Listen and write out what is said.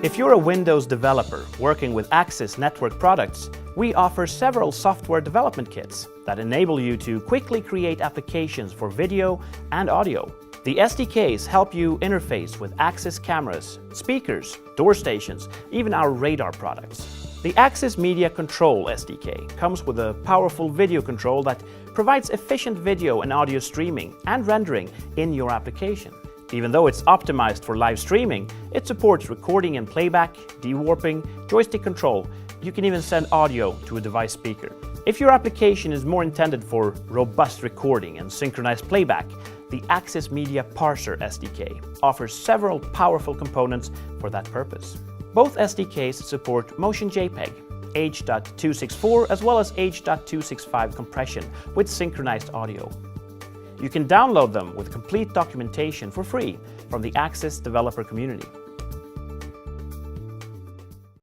If you're a Windows developer working with Access network products, we offer several software development kits that enable you to quickly create applications for video and audio. The SDKs help you interface with Access cameras, speakers, door stations, even our radar products. The Access Media Control SDK comes with a powerful video control that provides efficient video and audio streaming and rendering in your application. Even though it's optimized for live streaming, it supports recording and playback, de-warping, joystick control. You can even send audio to a device speaker. If your application is more intended for robust recording and synchronized playback, the Access Media Parser SDK offers several powerful components for that purpose. Both SDKs support Motion JPEG, H.264 as well as H.265 compression with synchronized audio. You can download them with complete documentation for free from the Access developer community.